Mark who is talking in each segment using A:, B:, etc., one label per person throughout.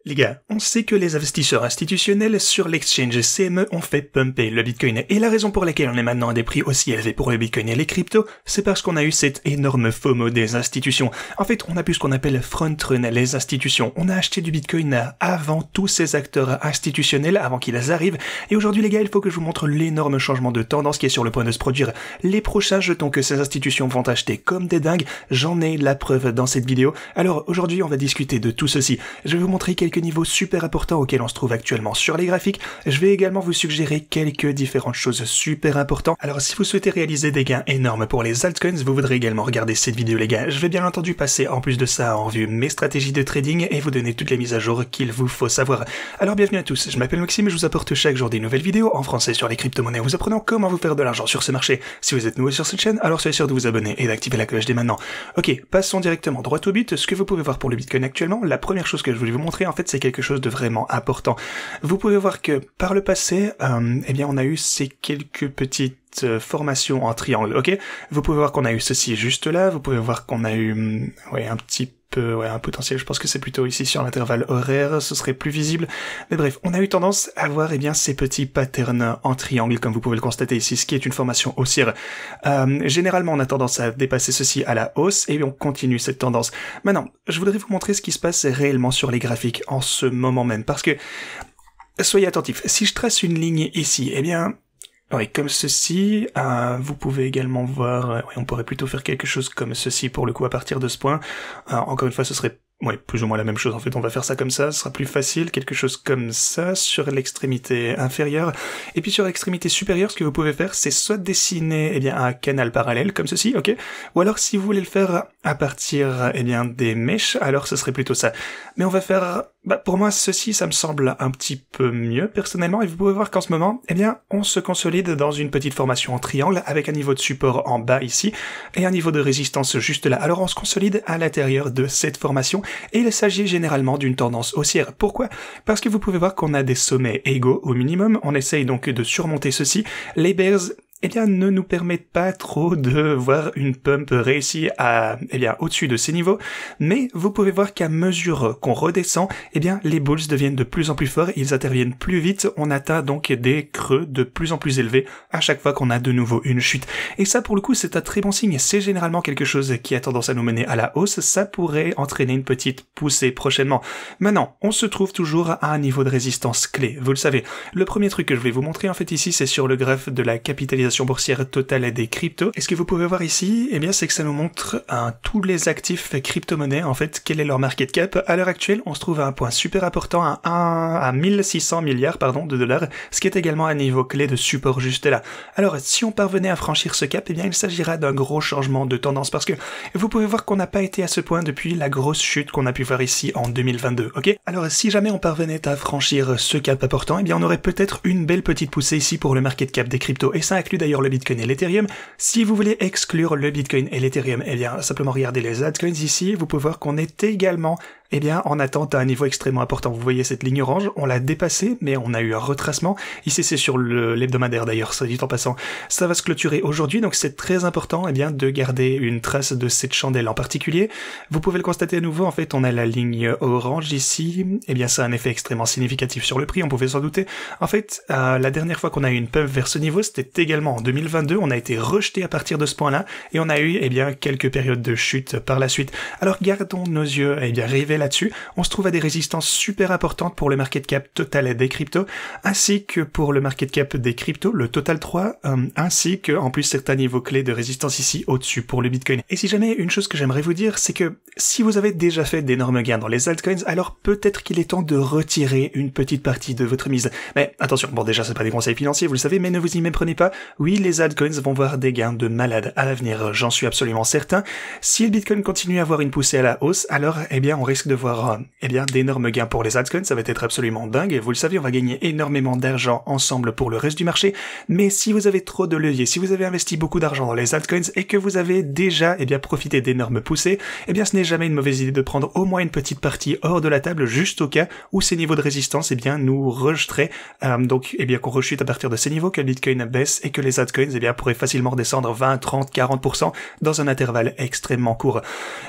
A: Les gars, on sait que les investisseurs institutionnels sur l'exchange CME ont fait pumper le Bitcoin, et la raison pour laquelle on est maintenant à des prix aussi élevés pour le Bitcoin et les cryptos, c'est parce qu'on a eu cette énorme FOMO des institutions. En fait, on a pu ce qu'on appelle front-run les institutions. On a acheté du Bitcoin avant tous ces acteurs institutionnels, avant qu'ils arrivent, et aujourd'hui les gars, il faut que je vous montre l'énorme changement de tendance qui est sur le point de se produire. Les prochains jetons que ces institutions vont acheter comme des dingues, j'en ai la preuve dans cette vidéo. Alors aujourd'hui, on va discuter de tout ceci. Je vais vous montrer quelques niveaux super importants auxquels on se trouve actuellement sur les graphiques. Je vais également vous suggérer quelques différentes choses super importantes. Alors si vous souhaitez réaliser des gains énormes pour les altcoins, vous voudrez également regarder cette vidéo les gars. Je vais bien entendu passer en plus de ça en revue mes stratégies de trading et vous donner toutes les mises à jour qu'il vous faut savoir. Alors bienvenue à tous, je m'appelle Maxime et je vous apporte chaque jour des nouvelles vidéos en français sur les crypto-monnaies, vous apprenant comment vous faire de l'argent sur ce marché. Si vous êtes nouveau sur cette chaîne, alors soyez sûr de vous abonner et d'activer la cloche dès maintenant. Ok, passons directement droit au but. Ce que vous pouvez voir pour le Bitcoin actuellement, la première chose que je voulais vous montrer en fait c'est quelque chose de vraiment important. Vous pouvez voir que par le passé, eh bien on a eu ces quelques petites formations en triangle, ok? Vous pouvez voir qu'on a eu ceci juste là, vous pouvez voir qu'on a eu un petit peu, un potentiel, je pense que c'est plutôt ici sur l'intervalle horaire, ce serait plus visible. Mais bref, on a eu tendance à voir ces petits patterns en triangle, comme vous pouvez le constater ici, ce qui est une formation haussière. Généralement, on a tendance à dépasser ceci à la hausse, et on continue cette tendance. Maintenant, je voudrais vous montrer ce qui se passe réellement sur les graphiques en ce moment même, parce que, soyez attentifs, si je trace une ligne ici, eh bien, oui, comme ceci, vous pouvez également voir, on pourrait plutôt faire quelque chose comme ceci pour le coup à partir de ce point. Encore une fois, ce serait plus ou moins la même chose. En fait, on va faire ça comme ça, ce sera plus facile, quelque chose comme ça sur l'extrémité inférieure. Et puis sur l'extrémité supérieure, ce que vous pouvez faire, c'est soit dessiner un canal parallèle comme ceci, ok? Ou alors si vous voulez le faire à partir des mèches, alors ce serait plutôt ça. Mais on va faire, pour moi ceci, ça me semble un petit peu mieux personnellement. Et vous pouvez voir qu'en ce moment, on se consolide dans une petite formation en triangle avec un niveau de support en bas ici et un niveau de résistance juste là. Alors on se consolide à l'intérieur de cette formation. Et il s'agit généralement d'une tendance haussière. Pourquoi? Parce que vous pouvez voir qu'on a des sommets égaux au minimum. On essaye donc de surmonter ceci. Les bears ne nous permettent pas trop de voir une pump réussie à, au-dessus de ces niveaux. Mais vous pouvez voir qu'à mesure qu'on redescend, les bulls deviennent de plus en plus forts, ils interviennent plus vite, on atteint donc des creux de plus en plus élevés à chaque fois qu'on a de nouveau une chute. Et ça, pour le coup, c'est un très bon signe. C'est généralement quelque chose qui a tendance à nous mener à la hausse. Ça pourrait entraîner une petite poussée prochainement. Maintenant, on se trouve toujours à un niveau de résistance clé. Vous le savez. Le premier truc que je vais vous montrer, en fait, ici, c'est sur le graphe de la capitalisation boursière totale des cryptos. Et ce que vous pouvez voir ici, c'est que ça nous montre tous les actifs crypto-monnaies, en fait, quel est leur market cap. À l'heure actuelle, on se trouve à un point super important, à 1600 milliards, de dollars, ce qui est également un niveau clé de support juste là. Alors, si on parvenait à franchir ce cap, il s'agira d'un gros changement de tendance, parce que vous pouvez voir qu'on n'a pas été à ce point depuis la grosse chute qu'on a pu voir ici en 2022, ok? Alors, si jamais on parvenait à franchir ce cap important, on aurait peut-être une belle petite poussée ici pour le market cap des cryptos, et ça inclut d'ailleurs le Bitcoin et l'Ethereum. Si vous voulez exclure le Bitcoin et l'Ethereum, simplement regardez les altcoins ici, vous pouvez voir qu'on est également en attente à un niveau extrêmement important. Vous voyez cette ligne orange, on l'a dépassée, mais on a eu un retracement. Ici, c'est sur l'hebdomadaire d'ailleurs, ça dit en passant. Ça va se clôturer aujourd'hui, donc c'est très important, de garder une trace de cette chandelle en particulier. Vous pouvez le constater à nouveau, en fait, on a la ligne orange ici. Ça a un effet extrêmement significatif sur le prix, on pouvait s'en douter. En fait, la dernière fois qu'on a eu une pump vers ce niveau, c'était également en 2022. On a été rejeté à partir de ce point-là, et on a eu, quelques périodes de chute par la suite. Alors, gardons nos yeux, rivés là-dessus. On se trouve à des résistances super importantes pour le market cap total des cryptos, ainsi que pour le market cap des cryptos, le total 3, ainsi que en plus certains niveaux clés de résistance ici au-dessus pour le Bitcoin. Et si jamais une chose que j'aimerais vous dire, c'est que si vous avez déjà fait d'énormes gains dans les altcoins, alors peut-être qu'il est temps de retirer une petite partie de votre mise. Mais attention, déjà c'est pas des conseils financiers, vous le savez, mais ne vous y méprenez pas. Oui, les altcoins vont voir des gains de malade à l'avenir, j'en suis absolument certain. Si le Bitcoin continue à avoir une poussée à la hausse, alors on risque de voir d'énormes gains pour les altcoins, ça va être absolument dingue, et vous le savez, on va gagner énormément d'argent ensemble pour le reste du marché, mais si vous avez trop de leviers, si vous avez investi beaucoup d'argent dans les altcoins et que vous avez déjà profité d'énormes poussées, ce n'est jamais une mauvaise idée de prendre au moins une petite partie hors de la table, juste au cas où ces niveaux de résistance nous rejeteraient, donc qu'on rechute à partir de ces niveaux, que le Bitcoin baisse et que les altcoins pourraient facilement redescendre 20, 30, 40% dans un intervalle extrêmement court.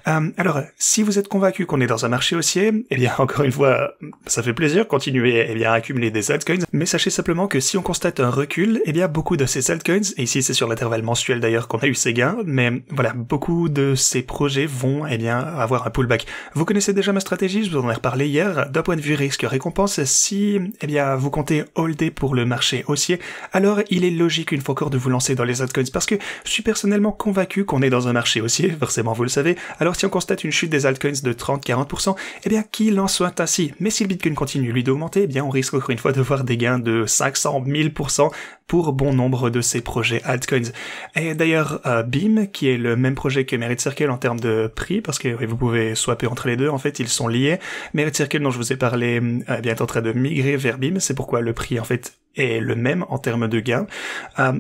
A: Alors, si vous êtes convaincu qu'on est dans dans un marché haussier, eh bien, encore une fois, ça fait plaisir, continuer, eh bien, à accumuler des altcoins, mais sachez simplement que si on constate un recul, eh bien, beaucoup de ces altcoins, et ici c'est sur l'intervalle mensuel d'ailleurs qu'on a eu ces gains, mais voilà, beaucoup de ces projets vont, eh bien, avoir un pullback. Vous connaissez déjà ma stratégie, je vous en ai reparlé hier, d'un point de vue risque-récompense, si, eh bien, vous comptez holder pour le marché haussier, alors il est logique une fois encore de vous lancer dans les altcoins, parce que je suis personnellement convaincu qu'on est dans un marché haussier, forcément vous le savez, alors si on constate une chute des altcoins de 30-40%, eh bien, qu'il en soit ainsi. Mais si le Bitcoin continue lui d'augmenter, eh bien, on risque encore une fois de voir des gains de 500-1000% pour bon nombre de ces projets altcoins. Et d'ailleurs, Beam, qui est le même projet que Merit Circle en termes de prix, parce que vous pouvez swapper entre les deux, en fait, ils sont liés. Merit Circle, dont je vous ai parlé, eh bien, est en train de migrer vers Beam, c'est pourquoi le prix, en fait, est le même en termes de gains.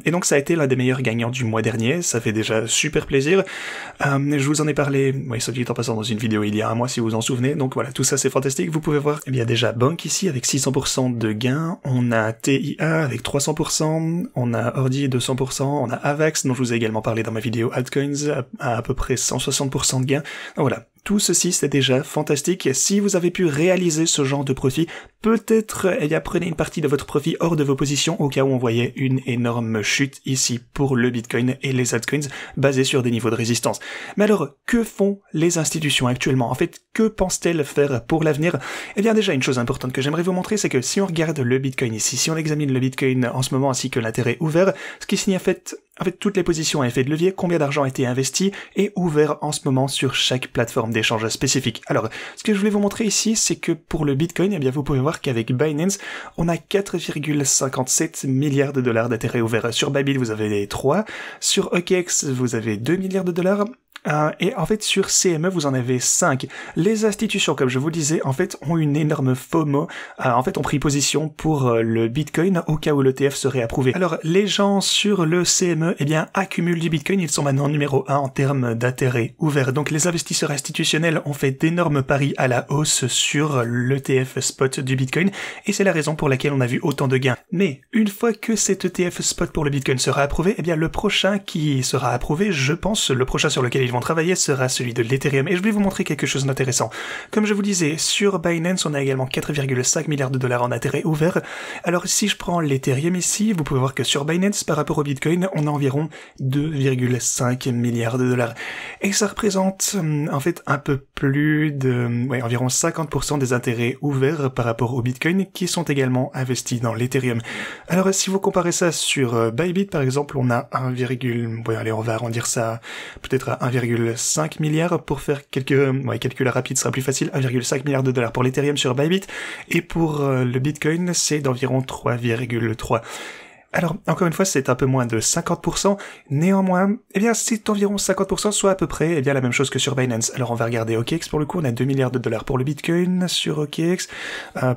A: Et donc ça a été l'un des meilleurs gagnants du mois dernier, ça fait déjà super plaisir. Je vous en ai parlé, oui, soit dit en passant dans une vidéo il y a un mois si vous vous en souvenez, donc voilà, tout ça c'est fantastique. Vous pouvez voir, il y a déjà Bank ici avec 600% de gains, on a TIA avec 300%, on a Ordi 200%, on a Avax dont je vous ai également parlé dans ma vidéo Altcoins à peu près 160% de gains. Donc voilà. Tout ceci, c'est déjà fantastique. Si vous avez pu réaliser ce genre de profit, peut-être, eh bien, prenez une partie de votre profit hors de vos positions au cas où on voyait une énorme chute ici pour le Bitcoin et les altcoins basés sur des niveaux de résistance. Mais alors, que font les institutions actuellement? En fait, que pensent-elles faire pour l'avenir? Eh bien, déjà, une chose importante que j'aimerais vous montrer, c'est que si on regarde le Bitcoin ici, si on examine le Bitcoin en ce moment ainsi que l'intérêt ouvert, ce qui signifie en fait, toutes les positions à effet de levier, combien d'argent a été investi et ouvert en ce moment sur chaque plateforme d'échange spécifique. Alors, ce que je voulais vous montrer ici, c'est que pour le Bitcoin, eh bien, vous pouvez voir qu'avec Binance, on a 4,57 milliards de dollars d'intérêt ouvert. Sur Bybit, vous avez les 3. Sur OKX, vous avez 2 milliards de dollars. Et en fait, sur CME, vous en avez 5. Les institutions, comme je vous le disais, en fait, ont une énorme FOMO. En fait, ont pris position pour le Bitcoin au cas où l'ETF serait approuvé. Alors, les gens sur le CME, eh bien, accumulent du Bitcoin. Ils sont maintenant numéro 1 en termes d'intérêt ouvert. Donc, les investisseurs institutionnels ont fait d'énormes paris à la hausse sur l'ETF spot du Bitcoin. Et c'est la raison pour laquelle on a vu autant de gains. Mais, une fois que cet ETF spot pour le Bitcoin sera approuvé, eh bien, le prochain qui sera approuvé, je pense, le prochain sur lequel ils vont travailler sera celui de l'Ethereum, et je vais vous montrer quelque chose d'intéressant. Comme je vous disais, sur Binance, on a également 4,5 milliards de dollars en intérêt ouvert. Alors si je prends l'Ethereum ici, vous pouvez voir que sur Binance, par rapport au Bitcoin, on a environ 2,5 milliards de dollars. Et ça représente, en fait, un peu plus de, environ 50% des intérêts ouverts par rapport au Bitcoin, qui sont également investis dans l'Ethereum. Alors si vous comparez ça sur Bybit, par exemple, on a allez, on va arrondir ça peut-être à 1,5 milliard pour faire quelques calculs rapides, ce sera plus facile. 1,5 milliard de dollars pour l'Ethereum sur Bybit, et pour le Bitcoin, c'est d'environ 3,3. Alors, encore une fois, c'est un peu moins de 50%. Néanmoins, eh bien, c'est environ 50%, soit à peu près, eh bien, la même chose que sur Binance. Alors, on va regarder OKX pour le coup. On a 2 milliards de dollars pour le Bitcoin sur OKX.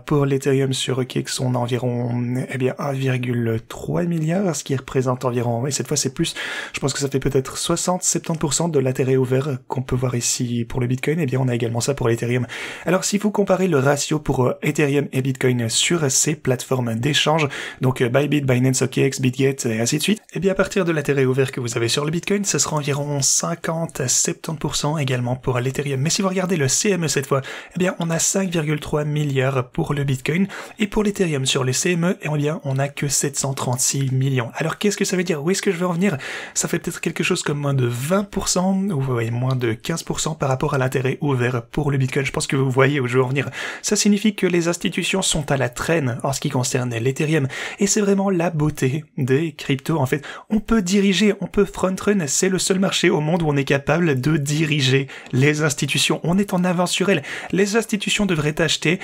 A: Pour l'Ethereum sur OKX, on a environ, 1,3 milliard, ce qui représente environ, et cette fois, c'est plus, je pense que ça fait peut-être 60-70% de l'intérêt ouvert qu'on peut voir ici pour le Bitcoin. Eh bien, on a également ça pour l'Ethereum. Alors, si vous comparez le ratio pour Ethereum et Bitcoin sur ces plateformes d'échange, donc Bybit, Binance, OKX, Bitget et ainsi de suite, et bien à partir de l'intérêt ouvert que vous avez sur le Bitcoin, ce sera environ 50 à 70% également pour l'Ethereum. Mais si vous regardez le CME cette fois, eh bien on a 5,3 milliards pour le Bitcoin, et pour l'Ethereum sur les CME, eh bien on a que 736 millions. Alors qu'est-ce que ça veut dire? Où est-ce que je veux en venir? Ça fait peut-être quelque chose comme moins de 20%, ou moins de 15% par rapport à l'intérêt ouvert pour le Bitcoin. Je pense que vous voyez où je veux en venir. Ça signifie que les institutions sont à la traîne en ce qui concerne l'Ethereum, et c'est vraiment la beauté des cryptos. En fait, on peut diriger, on peut front-run, c'est le seul marché au monde où on est capable de diriger les institutions. On est en avance sur elles. Les institutions devraient acheter,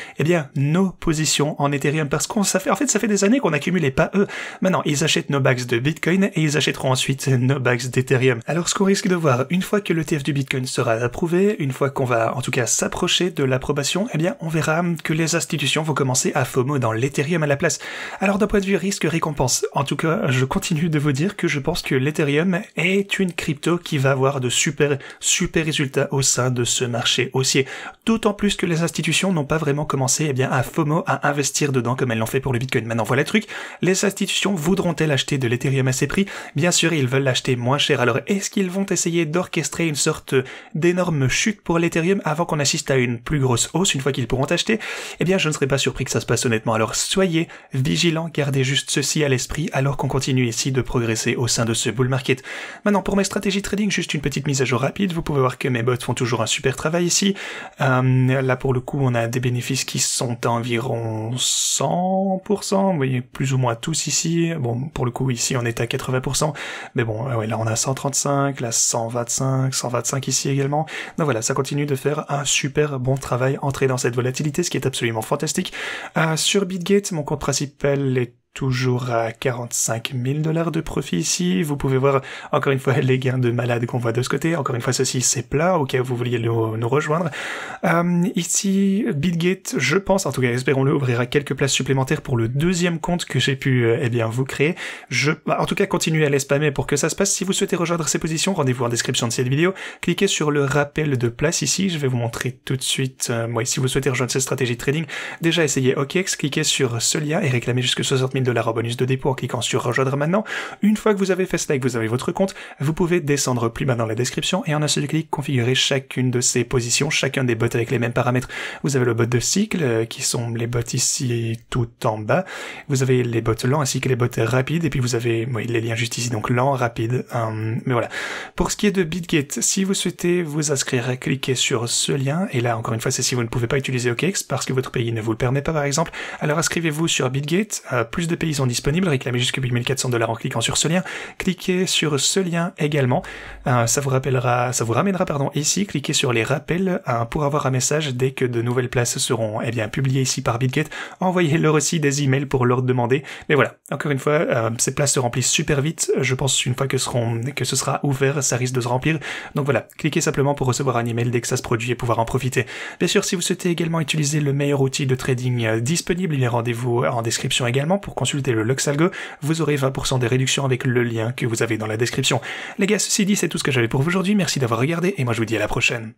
A: nos positions en Ethereum, parce ça fait des années qu'on accumule, et pas eux. Maintenant, ils achètent nos bags de Bitcoin, et ils achèteront ensuite nos bags d'Ethereum. Alors, ce qu'on risque de voir, une fois que l'ETF du Bitcoin sera approuvé, une fois qu'on va, en tout cas, s'approcher de l'approbation, on verra que les institutions vont commencer à FOMO dans l'Ethereum à la place. Alors, d'un point de vue risque-récompense, pense. En tout cas, je continue de vous dire que je pense que l'Ethereum est une crypto qui va avoir de super résultats au sein de ce marché haussier. D'autant plus que les institutions n'ont pas vraiment commencé à FOMO, à investir dedans comme elles l'ont fait pour le Bitcoin. Maintenant, voilà le truc. Les institutions voudront-elles acheter de l'Ethereum à ces prix? Bien sûr, ils veulent l'acheter moins cher. Alors, est-ce qu'ils vont essayer d'orchestrer une sorte d'énorme chute pour l'Ethereum avant qu'on assiste à une plus grosse hausse une fois qu'ils pourront acheter? Eh bien, je ne serais pas surpris que ça se passe honnêtement. Alors, soyez vigilants, gardez juste ceci à l'esprit alors qu'on continue ici de progresser au sein de ce bull market. Maintenant, pour mes stratégies trading, juste une petite mise à jour rapide. Vous pouvez voir que mes bots font toujours un super travail ici. Là, pour le coup, on a des bénéfices qui sont à environ 100%. Vous voyez, plus ou moins tous ici. Bon, pour le coup, ici, on est à 80%. Mais bon, ouais, là, on a 135, là, 125 ici également. Donc voilà, ça continue de faire un super bon travail entré dans cette volatilité, ce qui est absolument fantastique. Sur BitGate, mon compte principal est toujours à 45 000 $ de profit ici. Vous pouvez voir, encore une fois, les gains de malade qu'on voit de ce côté. Encore une fois, ceci, c'est plat, au cas où vous vouliez nous rejoindre. Ici, BitGate, je pense, en tout cas, espérons-le, ouvrira quelques places supplémentaires pour le deuxième compte que j'ai pu, vous créer. En tout cas, continuez à les spammer pour que ça se passe. Si vous souhaitez rejoindre ces positions, rendez-vous en description de cette vidéo. Cliquez sur le rappel de place ici. Je vais vous montrer tout de suite, si vous souhaitez rejoindre cette stratégie de trading, déjà essayez OKEx, cliquez sur ce lien et réclamez jusque 60 000 $ en bonus de dépôt en cliquant sur rejoindre maintenant. Une fois que vous avez fait cela et que vous avez votre compte, vous pouvez descendre plus bas dans la description et en un seul clic configurer chacune de ces positions, chacun des bots avec les mêmes paramètres. Vous avez le bot de cycle qui sont les bots ici tout en bas. Vous avez les bots lents ainsi que les bots rapides et puis vous avez les liens juste ici, donc lent, rapide. Mais voilà. Pour ce qui est de BitGate, si vous souhaitez vous inscrire, cliquez sur ce lien et là encore une fois c'est si vous ne pouvez pas utiliser OKEx parce que votre pays ne vous le permet pas par exemple. Alors inscrivez-vous sur BitGate. Plus de pays sont disponibles, réclamez jusqu'à 8400 $ en cliquant sur ce lien. Cliquez sur ce lien également. Ça vous ramènera ici. Cliquez sur les rappels pour avoir un message dès que de nouvelles places seront publiées ici par BitGate. Envoyez-leur aussi des emails pour leur demander. Mais voilà, encore une fois, ces places se remplissent super vite. Je pense une fois que ce sera ouvert, ça risque de se remplir. Donc voilà, cliquez simplement pour recevoir un email dès que ça se produit et pouvoir en profiter. Bien sûr, si vous souhaitez également utiliser le meilleur outil de trading disponible, il y a rendez-vous en description également pour consulter le Luxalgo. Vous aurez 20% de réduction avec le lien que vous avez dans la description. Les gars, ceci dit, c'est tout ce que j'avais pour vous aujourd'hui. Merci d'avoir regardé et moi je vous dis à la prochaine.